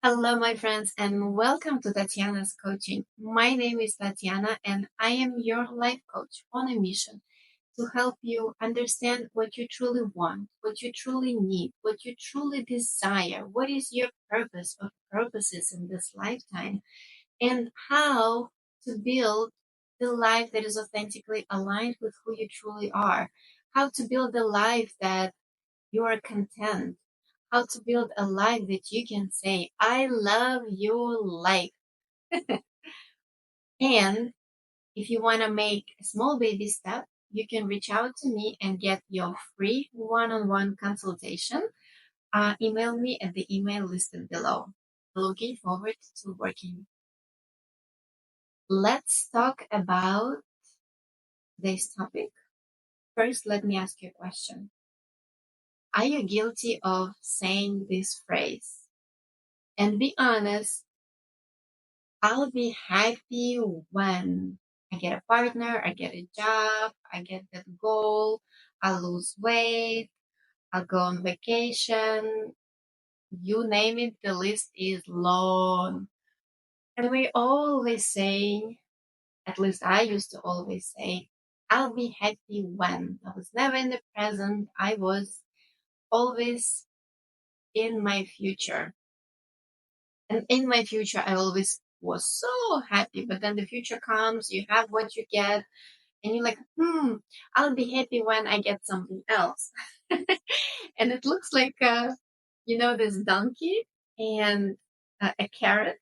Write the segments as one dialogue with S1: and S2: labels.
S1: Hello, my friends, and welcome to Tatiana's Coaching. My name is Tatiana, and I am your life coach on a mission to help you understand what you truly want, what you truly need, what you truly desire, what is your purpose or purposes in this lifetime, and how to build the life that is authentically aligned with who you truly are, how to build a life that you are content, how to build a life that you can say, I love your life. And if you want to make a small baby step, you can reach out to me and get your free one-on-one consultation. Email me at the email listed below. Looking forward to working. Let's talk about this topic. First, let me ask you a question. Are you guilty of saying this phrase? And be honest, I'll be happy when I get a partner, I get a job, I get that goal, I lose weight, I'll go on vacation. You name it, the list is long. And we always say, at least I used to always say, I'll be happy when. I was never in the present. I was always in my future. And in my future, I always was so happy. But then the future comes, you have what you get, and you're like, I'll be happy when I get something else. And it looks like, this donkey and a carrot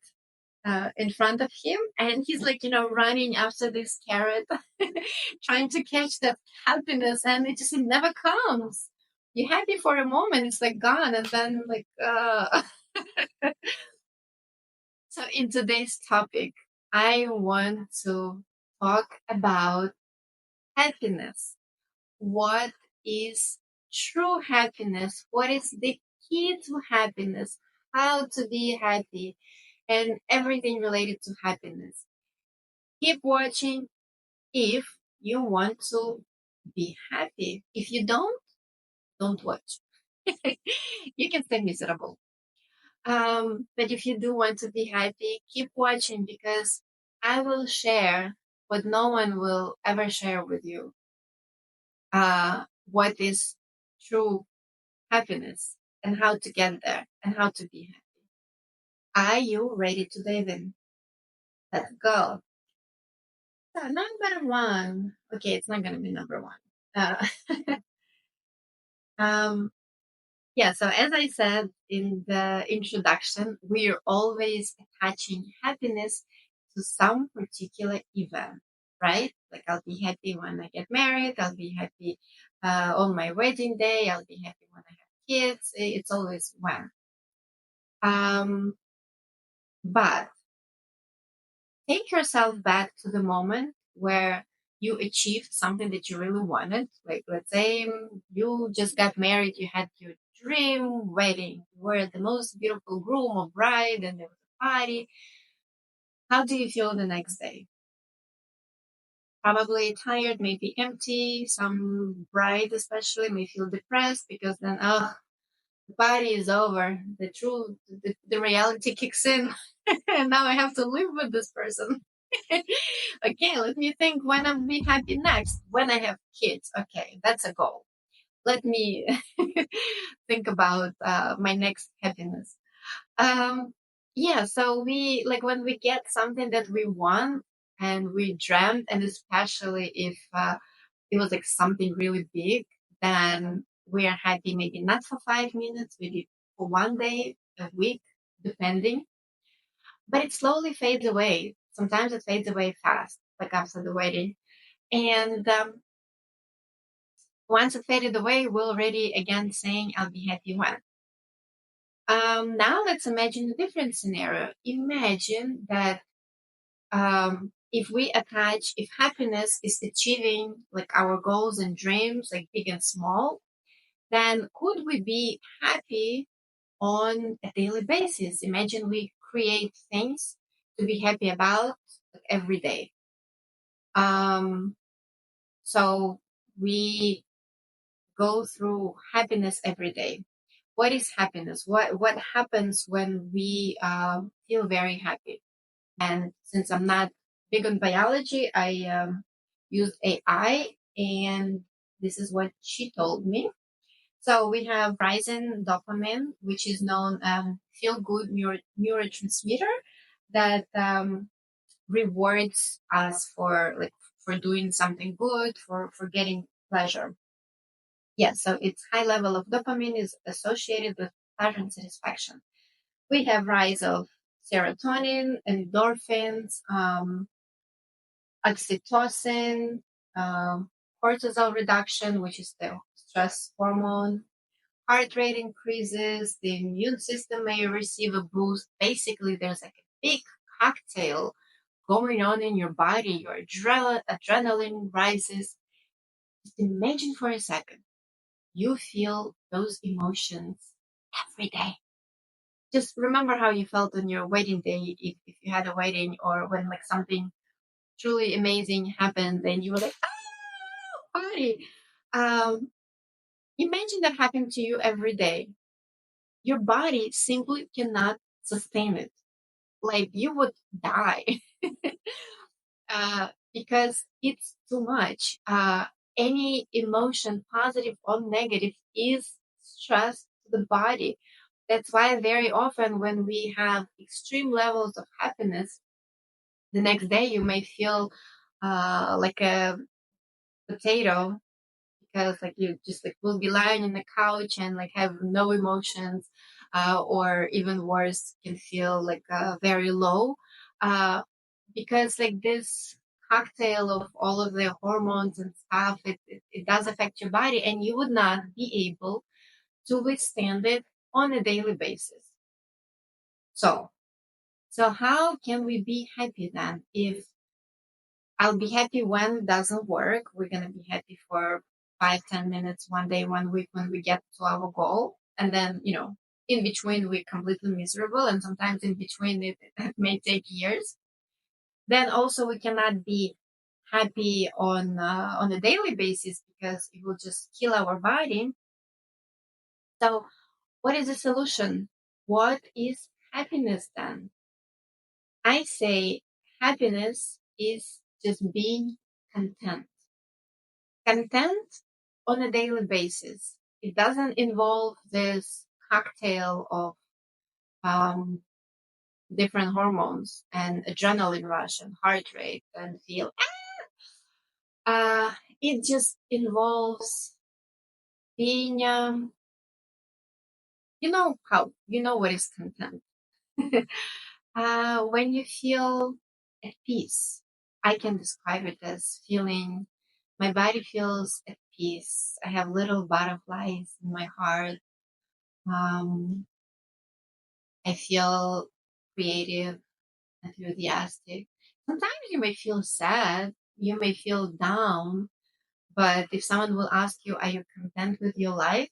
S1: in front of him. And he's like, running after this carrot, trying to catch that happiness. And it never comes. You're happy for a moment, it's like gone. And then, so in today's topic, I want to talk about happiness. What is true happiness? What is the key to happiness? How to be happy and everything related to happiness. Keep watching if you want to be happy. If you don't watch. You can stay miserable. But if you do want to be happy, keep watching because I will share what no one will ever share with you. What is true happiness and how to get there and how to be happy. Are you ready to dive in? Let's go. So number one. Okay, it's not going to be number one. Uh, um, yeah, so as I said in the introduction, we're always attaching happiness to some particular event, right? Like I'll be happy when I get married. I'll be happy on my wedding day. I'll be happy when I have kids. It's always when. Um, but take yourself back to the moment where you achieved something that you really wanted. Like, let's say you just got married, you had your dream wedding, you were the most beautiful groom or bride, and there was a party. How do you feel the next day? Probably tired, maybe empty. Some bride, especially, may feel depressed because then, oh, the party is over. The reality kicks in, and now I have to live with this person. Okay, let me think when I'll be happy next. When I have kids. Okay, that's a goal. Let me think about my next happiness. Um, yeah, so we like when we get something that we want and we dreamt, and especially if it was like something really big, then we are happy maybe not for 5 minutes, maybe for one day, a week, depending. But it slowly fades away. Sometimes it fades away fast, like after the wedding. And once it faded away, we're already again saying, I'll be happy when. Now let's imagine a different scenario. Imagine that if happiness is achieving like our goals and dreams, like big and small, then could we be happy on a daily basis? Imagine we create things to be happy about like, every day. Um, so we go through happiness every day. what is happiness? What happens when we feel very happy? And since I'm not big on biology, I used AI, and this is what she told me. So we have rising dopamine, which is known feel good neurotransmitter that rewards us for doing something good, for getting pleasure. Yes, so its high level of dopamine is associated with pleasure and satisfaction. We have rise of serotonin, endorphins, oxytocin, um, cortisol reduction, which is the stress hormone. Heart rate increases, the immune system may receive a boost. Basically, there's like a big cocktail going on in your body. Your adrenaline rises. Just imagine for a second, you feel those emotions every day. Just remember how you felt on your wedding day, if you had a wedding, or when like something truly amazing happened, then you were like, oh, party. Um, Imagine that happened to you every day. Your body simply cannot sustain it. Like you would die because it's too much. Any emotion, positive or negative, is stress to the body. That's why very often when we have extreme levels of happiness, the next day you may feel like a potato because like you just like will be lying on the couch and like have no emotions, or even worse, can feel like very low, uh, because like this cocktail of all of the hormones and stuff, it does affect your body, and you would not be able to withstand it on a daily basis. So, so how can we be happy then if I'll be happy when it doesn't work. We're gonna be happy for 5, 10 minutes, one day, 1 week when we get to our goal. And then, in between we're completely miserable, and sometimes in between it may take years. Then also we cannot be happy on a daily basis because it will just kill our body. So what is the solution? What is happiness then? I say happiness is just being content. Content on a daily basis. It doesn't involve this cocktail of um, different hormones and adrenaline rush and heart rate and feel. It just involves being, what is content. When you feel at peace, I can describe it as feeling, my body feels at peace. I have little butterflies in my heart. Um, I feel creative, enthusiastic. Sometimes you may feel sad, you may feel down, but if someone will ask you, are you content with your life?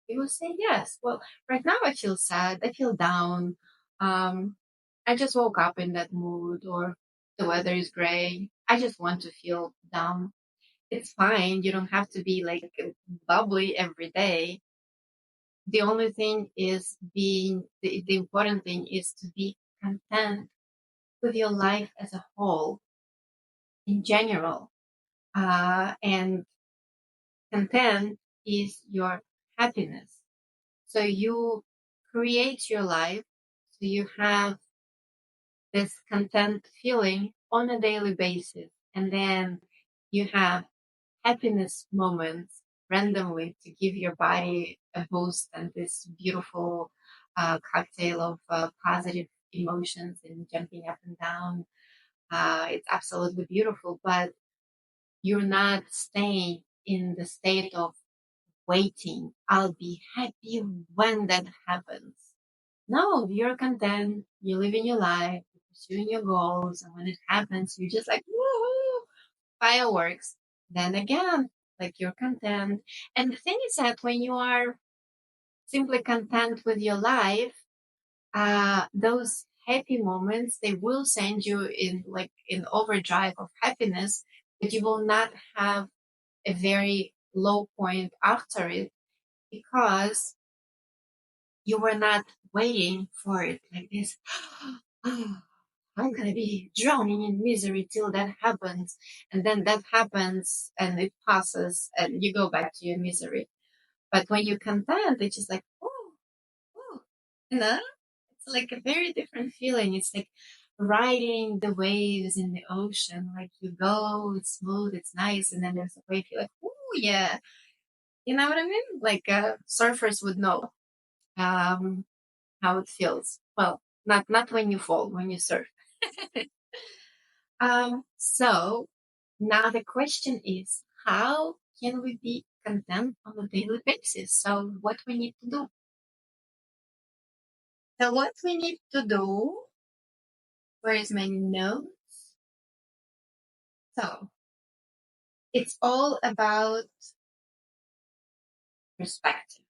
S1: You will say yes. Well, right now I feel sad, I feel down. Um, I just woke up in that mood, or the weather is gray. I just want to feel down. It's fine. You don't have to be like bubbly every day. The only thing is the important thing is to be content with your life as a whole in general. And content is your happiness. So you create your life, so you have this content feeling on a daily basis. And then you have happiness moments randomly to give your body a boost and this beautiful cocktail of positive emotions and jumping up and down. It's absolutely beautiful, but you're not staying in the state of waiting. I'll be happy when that happens. No, you're content. You're living your life, you're pursuing your goals, and when it happens, you're just like, woohoo, fireworks. Then again, like you're content. And the thing is that when you are simply content with your life, those happy moments, they will send you in overdrive of happiness, but you will not have a very low point after it because You were not waiting for it like this. I'm gonna be drowning in misery till that happens. And then that happens and it passes and you go back to your misery. But when you're content, it's just like, oh, oh, you know, it's like a very different feeling. It's like riding the waves in the ocean. Like you go, it's smooth, it's nice, and then there's a wave. You're like, oh yeah, you know what I mean? Like surfers would know um, how it feels. Well, not when you fall, when you surf. So now the question is, how can we be content on a daily basis? So what we need to do? So what we need to do, where is my notes? So it's all about perspective,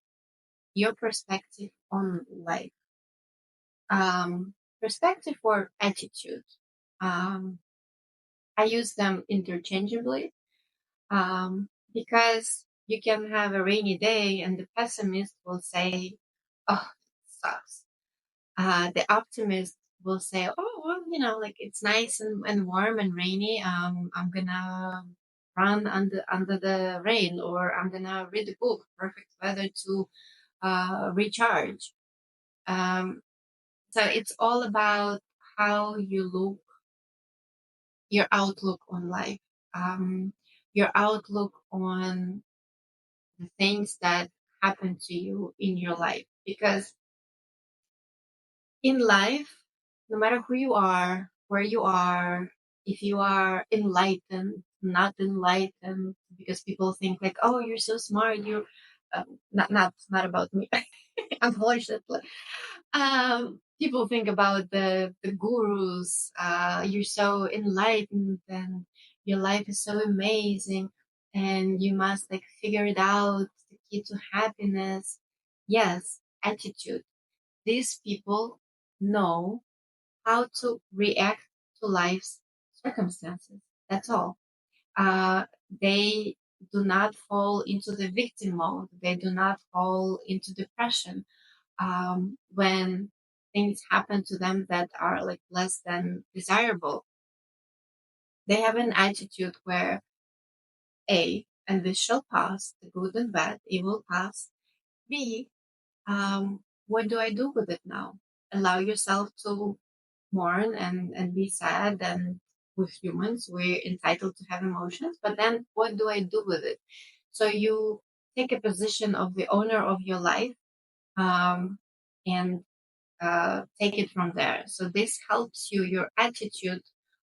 S1: your perspective on life, perspective or attitude. Um, I use them interchangeably because you can have a rainy day and the pessimist will say, oh, it sucks. The optimist will say, oh, well, like it's nice and warm and rainy. I'm gonna run under the rain, or I'm gonna read a book. Perfect weather to recharge. Um, so it's all about how you look, your outlook on life, um, your outlook on the things that happen to you in your life. Because in life, no matter who you are, where you are, if you are enlightened, not enlightened, because people think like, oh, you're so smart, you're not about me, unfortunately. People think about the gurus. You're so enlightened, and your life is so amazing, and you must like figure it out, the key to happiness. Yes, attitude. These people know how to react to life's circumstances. That's all. Uh, they do not fall into the victim mode. They do not fall into depression when things happen to them that are like less than desirable. They have an attitude where A, and this shall pass, the good and bad, it will pass. B, what do I do with it now? Allow yourself to mourn and be sad, and with humans we're entitled to have emotions, but then what do I do with it? So you take a position of the owner of your life, and take it from there. So this helps you, your attitude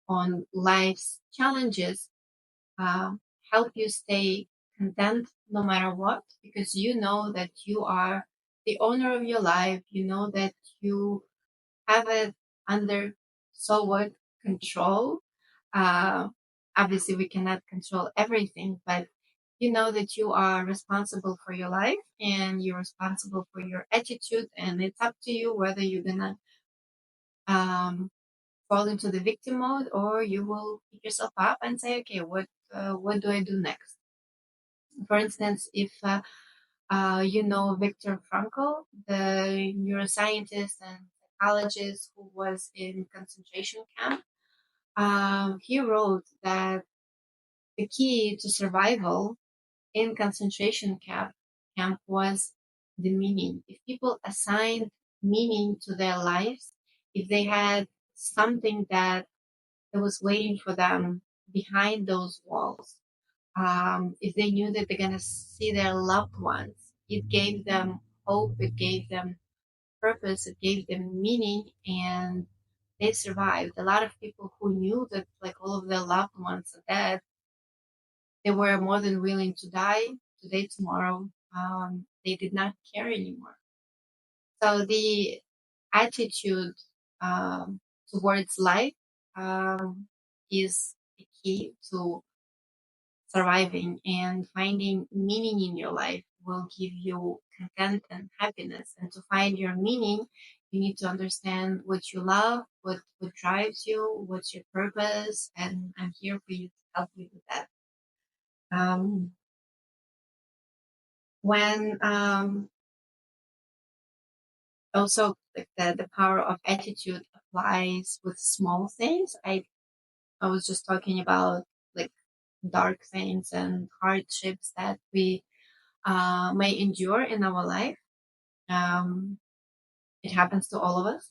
S1: on life's challenges, um, help you stay content no matter what, because you know that you are the owner of your life. You know that you have it under somewhat control. Uh, Obviously, we cannot control everything, but you know that you are responsible for your life and you're responsible for your attitude, and it's up to you whether you're gonna um, fall into the victim mode, or you will pick yourself up and say, okay, what do I do next? For instance, if you know Viktor Frankl, the neuroscientist and psychologist who was in concentration camp. He wrote that the key to survival in concentration camp was the meaning. If people assigned meaning to their lives, if they had something that was waiting for them behind those walls, if they knew that they're going to see their loved ones, it gave them hope, it gave them purpose, it gave them meaning, and they survived. A lot of people who knew that like all of their loved ones are dead, they were more than willing to die today, tomorrow. They did not care anymore. So the attitude towards life um, is the key to surviving, and finding meaning in your life will give you content and happiness. And to find your meaning, you need to understand what you love, what drives you, what's your purpose, and I'm here for you to help you with that. Um, when Also, like the power of attitude applies with small things. I was just talking about like dark things and hardships that we may endure in our life. Um, it happens to all of us.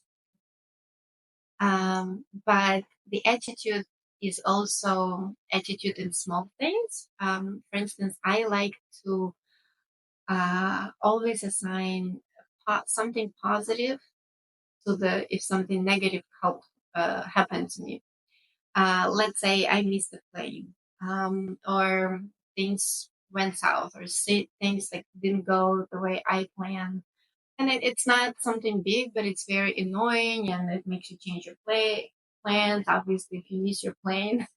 S1: But the attitude is also attitude in small things. For instance, I like to always assign something positive to the if something negative happened to me. Let's say I missed the plane, or things went south, or things like didn't go the way I planned. And it's not something big, but it's very annoying, and it makes you change your plans. Obviously, if you miss your plane,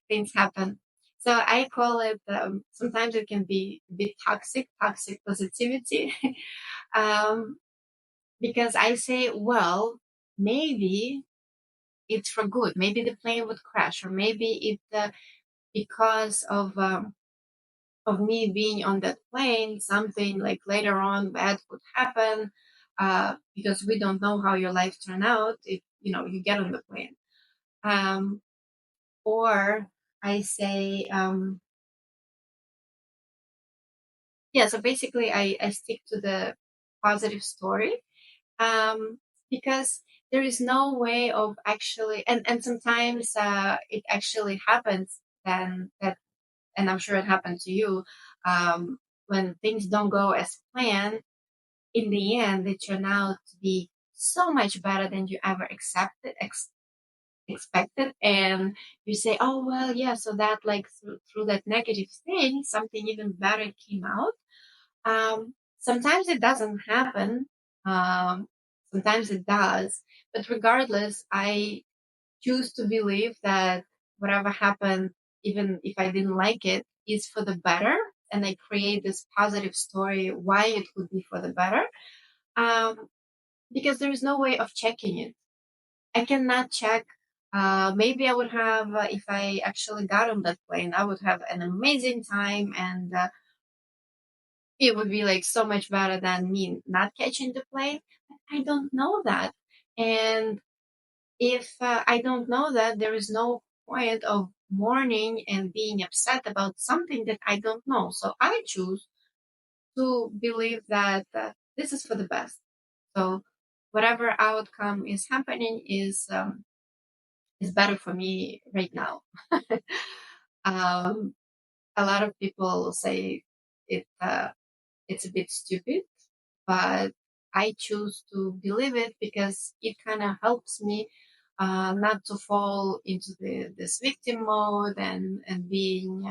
S1: things happen. So I call it. Sometimes it can be a bit toxic positivity, um, because I say, well, maybe it's for good. Maybe the plane would crash, or maybe because of me being on that plane, something like later on bad would happen, because we don't know how your life turn out if you get on the plane. Um, or I say, yeah. So basically, I stick to the positive story, um, because there is no way of actually, and sometimes it actually happens then that, and I'm sure it happened to you, um, when things don't go as planned. In the end, they turn out to be so much better than you ever expected. And you say, oh, well, yeah, so that like through that negative thing, something even better came out. Sometimes it doesn't happen. Um, Sometimes it does. But regardless, I choose to believe that whatever happened, even if I didn't like it, is for the better. And I create this positive story why it would be for the better. Um, because there is no way of checking it. I cannot check. Maybe I would have, if I actually got on that plane, I would have an amazing time, and it would be like so much better than me not catching the plane. But I don't know that. And if I don't know that, there is no point of mourning and being upset about something that I don't know. So I choose to believe that this is for the best. So whatever outcome is happening is better for me right now. um, a lot of people say it's a bit stupid, but I choose to believe it because it kind of helps me not to fall into this victim mode and being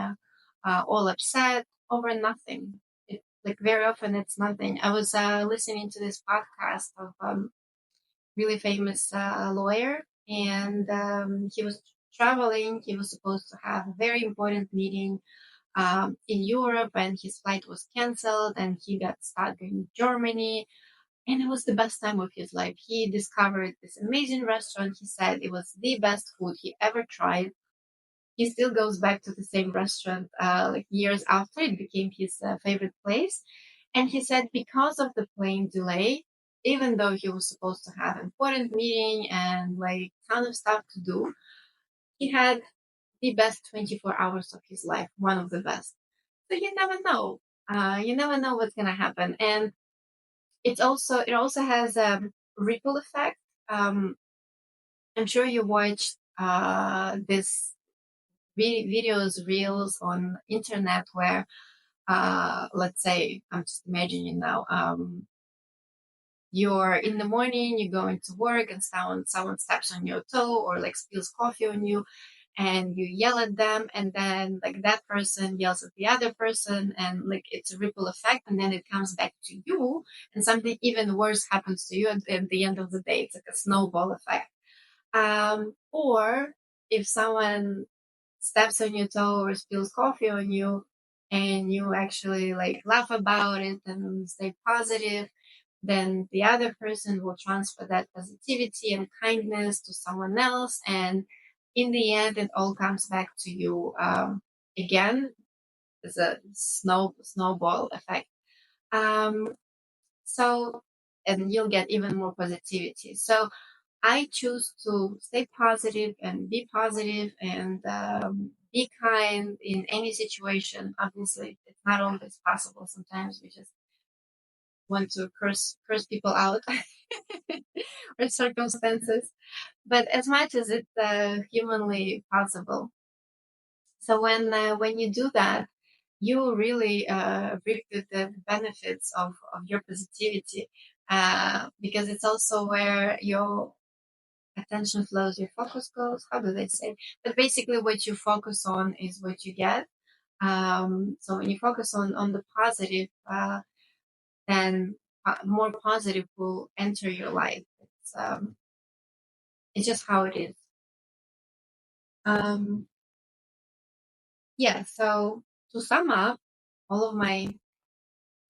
S1: all upset over nothing. Like very often it's nothing. I was listening to this podcast of really famous lawyer, and he was traveling. He was supposed to have a very important meeting in Europe, and his flight was canceled, and he got stuck in Germany. And it was the best time of his life. He discovered this amazing restaurant. He said it was the best food he ever tried. He still goes back to the same restaurant like years after it became his favorite place. And he said because of the plane delay, even though he was supposed to have important meeting and like ton of stuff to do, he had the best 24 hours of his life, one of the best. So you never know. You never know what's gonna happen, and it also has a ripple effect. Um, I'm sure you watched this videos, reels on internet where, let's say, I'm just imagining now. You're in the morning, you're going to work, and someone steps on your toe or like spills coffee on you, and you yell at them, and then like that person yells at the other person, and like it's a ripple effect, and then it comes back to you, and something even worse happens to you at the end of the day. It's like a snowball effect. Or if someone steps on your toe or spills coffee on you, and you actually like laugh about it and stay positive, then the other person will transfer that positivity and kindness to someone else, and in the end it all comes back to you again as a snowball effect. um, so and you'll get even more positivity. So I choose to stay positive and be kind in any situation. Obviously, it's not always possible. Sometimes we just want to curse people out or circumstances, but as much as it's humanly possible. So when you do that, you really reap the benefits of your positivity, because it's also where your attention flows, your focus goes. How do they say? But basically, what you focus on is what you get. So when you focus on the positive, then more positive will enter your life. It's just how it is. Um, yeah. So to sum up all of my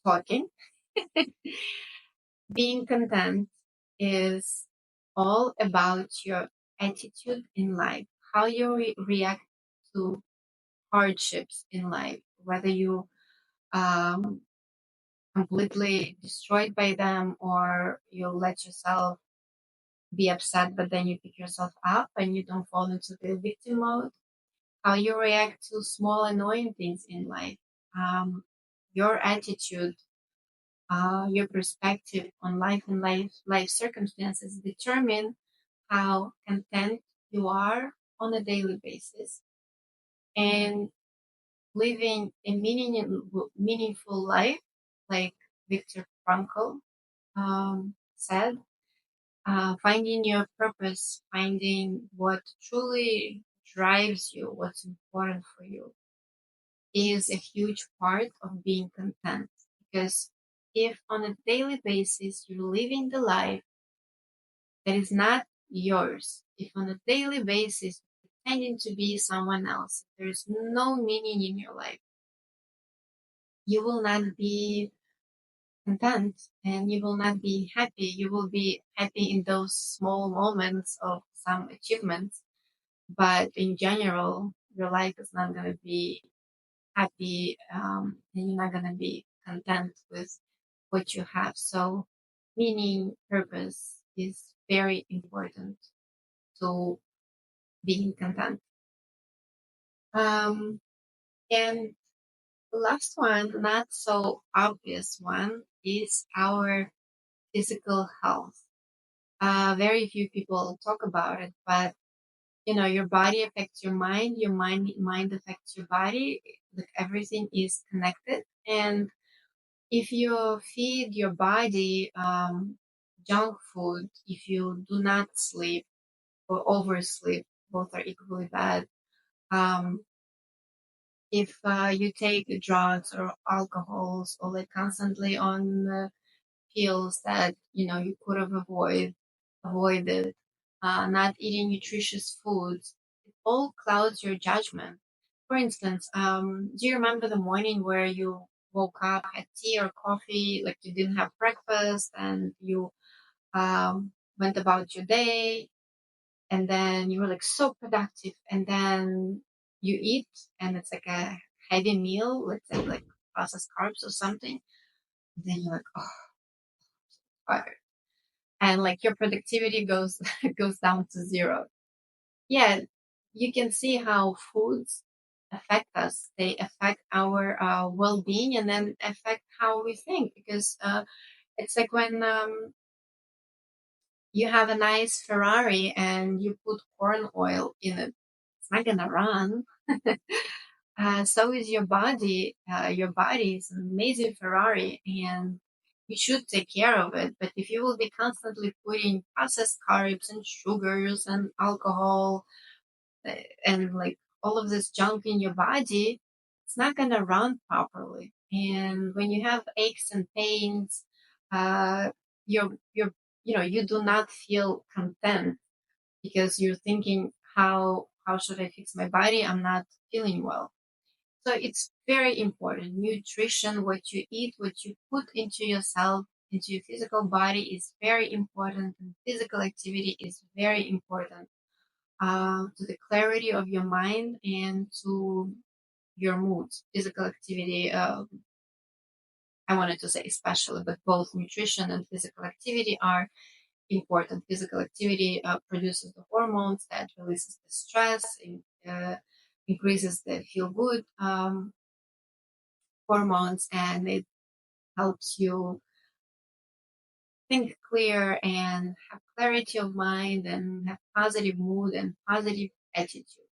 S1: talking, being content is all about your attitude in life, how you react to hardships in life, whether you um, completely destroyed by them or you let yourself be upset, but then you pick yourself up and you don't fall into the victim mode, how you react to small annoying things in life, your attitude, your perspective on life and life circumstances determine how content you are on a daily basis. And living a meaningful life, like Viktor Frankl said, finding your purpose, finding what truly drives you, what's important for you, is a huge part of being content. Because if on a daily basis you're living the life that is not yours, if on a daily basis you're pretending to be someone else, there's no meaning in your life, you will not be content and you will not be happy. You will be happy in those small moments of some achievements, but in general, your life is not going to be happy, and you're not going to be content with what you have. So, meaning, purpose is very important to being content. And the last one, not so obvious one, is our physical health. Very few people talk about it, but your body affects your mind affects your body. Like everything is connected, and if you feed your body junk food, if you do not sleep or oversleep, both are equally bad. Um, if you take drugs or alcohols or like constantly on pills that you could have avoided, not eating nutritious foods, it all clouds your judgment. For instance, do you remember the morning where you woke up, had tea or coffee, like you didn't have breakfast, and you went about your day, and then you were like so productive, and then you eat, and it's like a heavy meal, let's say like processed carbs or something. Then you're like, oh, tired, and like your productivity goes goes down to zero. Yeah, you can see how foods affect us. They affect our well-being and then affect how we think, because it's like when you have a nice Ferrari and you put corn oil in it, it's not gonna run. So is your body. Your body is an amazing Ferrari, and you should take care of it. But if you will be constantly putting processed carbs and sugars and alcohol, and like all of this junk in your body, it's not gonna run properly. And when you have aches and pains, uh, you're you do not feel content, because you're thinking, how should I fix my body? I'm not feeling well. So it's very important. Nutrition, what you eat, what you put into yourself, into your physical body, is very important. And physical activity is very important to the clarity of your mind and to your moods. Physical activity I wanted to say especially, but both nutrition and physical activity are important. Physical activity produces the hormones that releases the stress, uh, increases the feel good hormones, and it helps you think clear and have clarity of mind and have positive mood and positive attitude.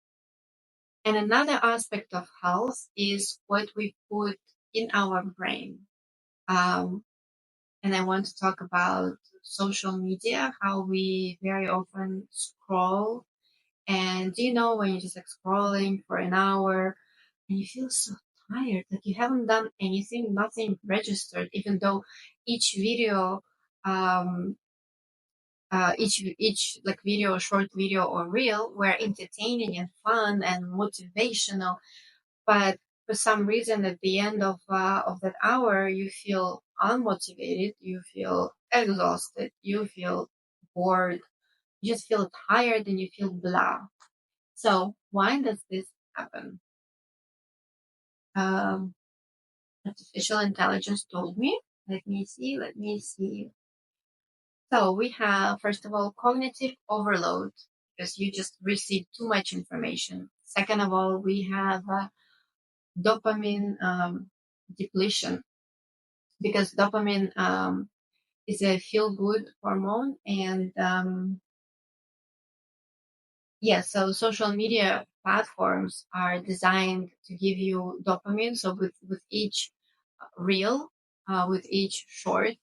S1: And another aspect of health is what we put in our brain. Um, and I want to talk about social media, how we very often scroll. And do you know when you're just like scrolling for an hour and you feel so tired, like you haven't done anything, nothing registered, even though each video, um, each like video, short video or reel were entertaining and fun and motivational, but for some reason at the end of that hour you feel unmotivated, you feel exhausted, you feel bored, you just feel tired and you feel blah. So why does this happen? um, Artificial intelligence told me. Let me see. So we have, first of all, cognitive overload, because you just receive too much information. Second of all, we have dopamine depletion, because dopamine is a feel good hormone. And yeah, so social media platforms are designed to give you dopamine. So with each reel, with each short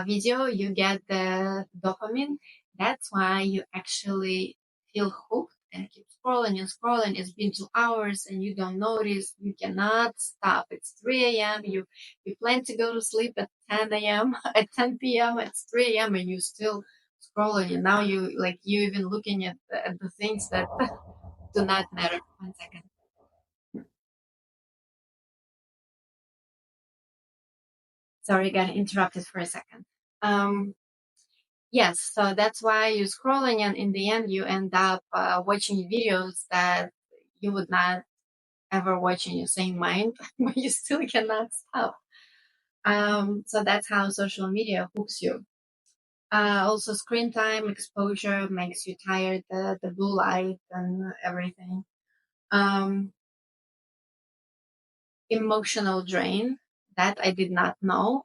S1: video, you get the dopamine. That's why you actually feel hooked and keep scrolling and scrolling. It's been 2 hours and you don't notice. You cannot stop. It's 3 a.m. You plan to go to sleep at 10 a.m. At 10 p.m. It's 3 a.m. and you still scrolling. And now you even looking at the things that do not matter. 1 second. Sorry, got interrupted for a second. Yes, so that's why you're scrolling, and in the end, you end up watching videos that you would not ever watch in your sane mind, but you still cannot stop. So that's how social media hooks you. Also, screen time exposure makes you tired, the blue light and everything. Um, Emotional drain, that I did not know.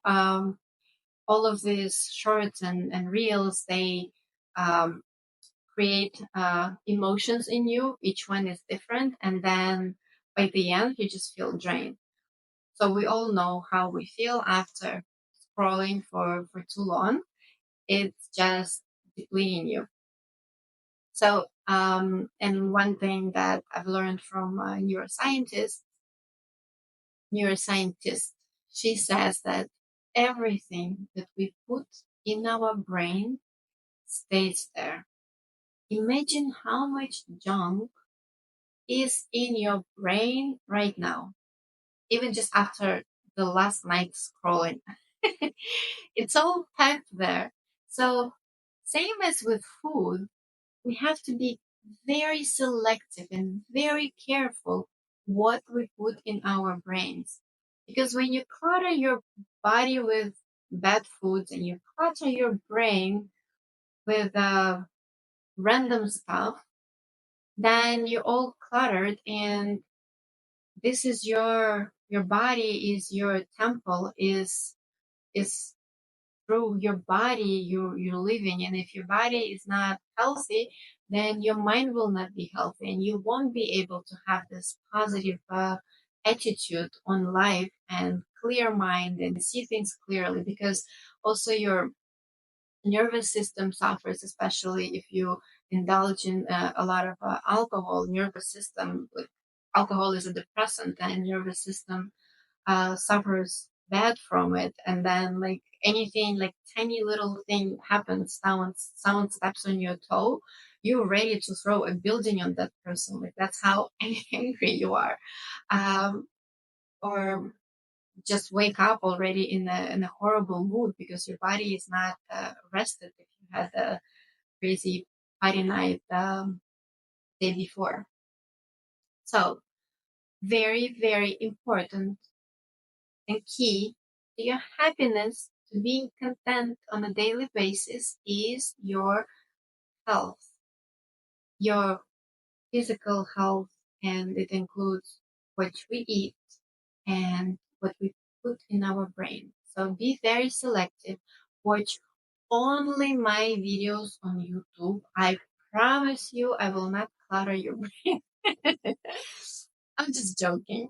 S1: All of these shorts and reels, they um, create emotions in you. Each one is different. And then by the end, you just feel drained. So we all know how we feel after scrolling for too long. It's just depleting you. So, and one thing that I've learned from a neuroscientist, she says that everything that we put in our brain stays there. Imagine how much junk is in your brain right now, even just after the last night's scrolling. It's all packed there. So, same as with food, we have to be very selective and very careful what we put in our brains. Because when you clutter your body with bad foods and you clutter your brain with random stuff, then you're all cluttered, and this is your body is your temple, is through your body you're living. And if your body is not healthy, then your mind will not be healthy, and you won't be able to have this positive attitude on life and clear mind and see things clearly. Because also your nervous system suffers, especially if you indulge in a lot of alcohol. Nervous system, like, alcohol is a depressant, and nervous system suffers bad from it. And then like anything, like tiny little thing happens, someone steps on your toe, you're ready to throw a building on that person. Like that's how angry you are. Or just wake up already in a horrible mood because your body is not rested if you had a crazy party night day before. So very, very important and key Your happiness, to being content on a daily basis, is your health, your physical health, and it includes what we eat and what we put in our brain. So be very selective. Watch only my videos on YouTube. I promise you, I will not clutter your brain. I'm just joking.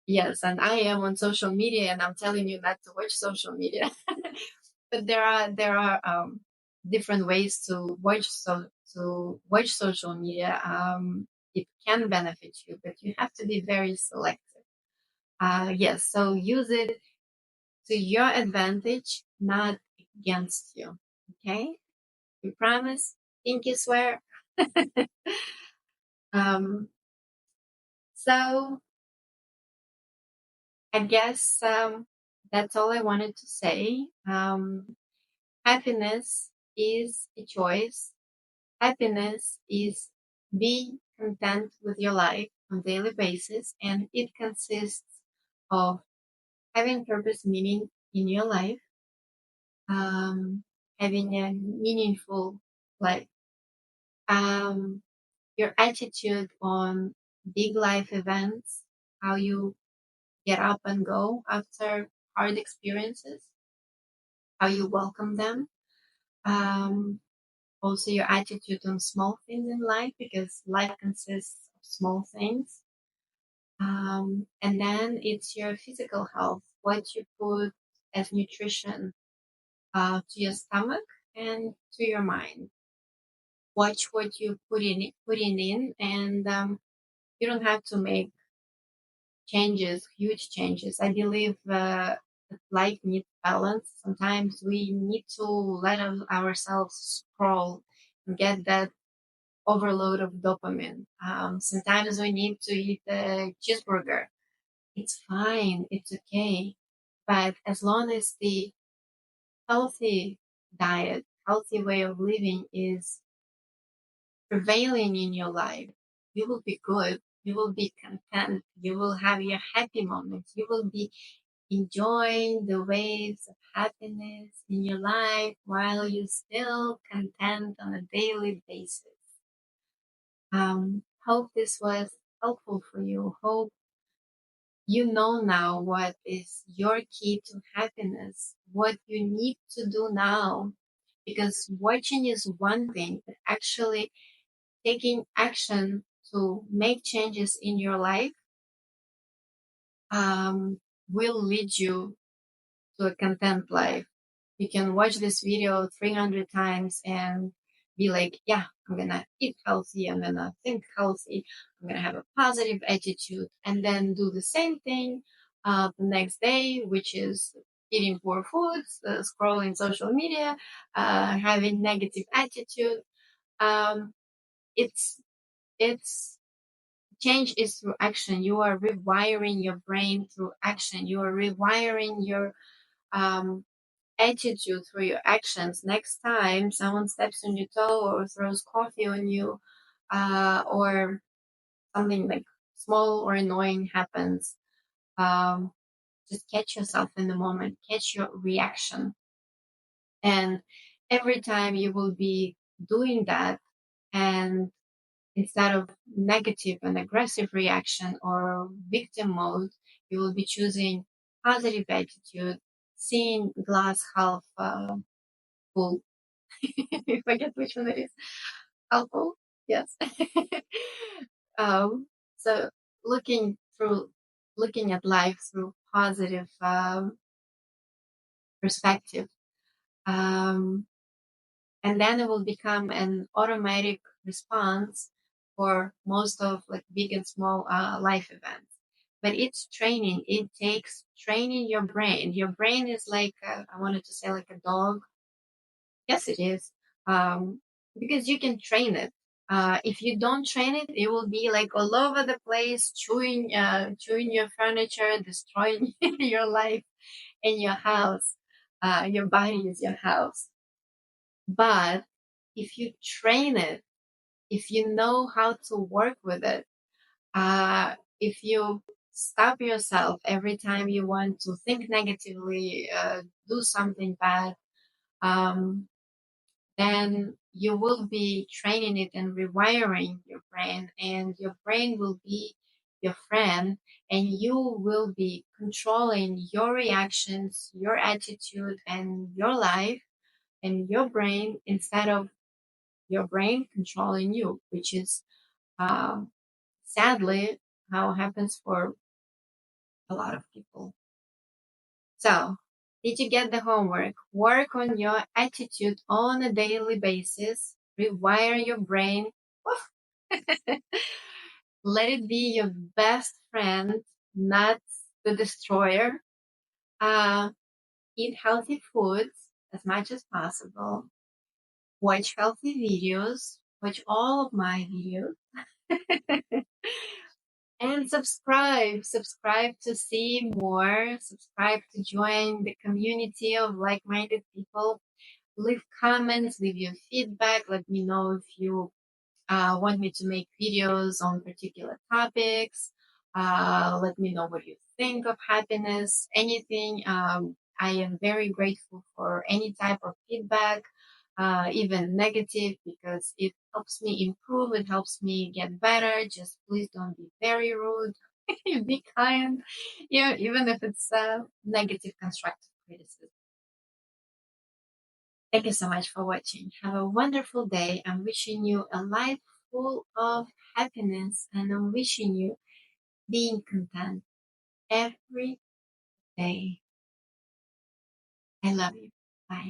S1: Yes, and I am on social media, and I'm telling you not to watch social media. But there are different ways to watch social media. It can benefit you, but you have to be very selective. Yes, so use it to your advantage, not against you. Okay, we promise. Pinky swear. um, so I guess that's all I wanted to say. Happiness is a choice. Happiness is being content with your life on a daily basis, and it consists of having purpose, meaning in your life, um, having a meaningful life, um, your attitude on big life events, how you get up and go after hard experiences, how you welcome them. Um, Also, your attitude on small things in life, because life consists of small things. And then it's your physical health, what you put as nutrition to your stomach and to your mind. Watch what you putting in, and you don't have to make changes, huge changes. I believe that life needs balance. Sometimes we need to let ourselves scroll and get that overload of dopamine. Sometimes we need to eat a cheeseburger. It's fine, it's okay. But as long as the healthy diet, healthy way of living is prevailing in your life, you will be good. You will be content. You will have your happy moments. You will be enjoying the waves of happiness in your life while you're still content on a daily basis. Hope this was helpful for you. Hope you know now what is your key to happiness, what you need to do now. Because watching is one thing, but actually taking action to make changes in your life will lead you to a content life. You can watch this video 300 times and be like, yeah, I'm gonna eat healthy, I'm gonna think healthy, I'm gonna have a positive attitude, and then do the same thing the next day, which is eating poor foods, scrolling social media, having negative attitude. Um, it's it's change is through action. You are rewiring your brain through action. You are rewiring your um, attitude through your actions. Next time someone steps on your toe or throws coffee on you, or something like small or annoying happens, um, just catch yourself in the moment, catch your reaction. And every time you will be doing that, and instead of negative and aggressive reaction or victim mode, you will be choosing positive attitude, seeing glass half full. I forget which one it is. Helpful, yes. um, so looking through, looking at life through positive perspective, um, and then it will become an automatic response for most of like big and small life events. But it's training. It takes training your brain. Your brain is like I wanted to say like a dog. Yes, it is. Because you can train it. If you don't train it, it will be like all over the place, chewing your furniture, destroying your life and your house. Your body is your house. But if you train it, if you know how to work with it, if you stop yourself every time you want to think negatively, do something bad, um, then you will be training it and rewiring your brain, and your brain will be your friend, and you will be controlling your reactions, your attitude, and your life and your brain instead of your brain controlling you, which is um, sadly how it happens for a lot of people. So, did you get the homework? Work on your attitude on a daily basis. Rewire your brain. Let it be your best friend, not the destroyer. Uh, Eat healthy foods as much as possible. Watch healthy videos. Watch all of my videos. And subscribe to see more, subscribe to join the community of like-minded people. Leave comments, leave your feedback. Let me know if you want me to make videos on particular topics. Let me know what you think of happiness, anything. I am very grateful for any type of feedback, even negative, because it helps me improve. It helps me get better. Just please don't be very rude. Be kind, yeah, even if it's negative, constructive criticism. Thank you so much for watching. Have a wonderful day. I'm wishing you a life full of happiness, and I'm wishing you being content every day. I love you. Bye.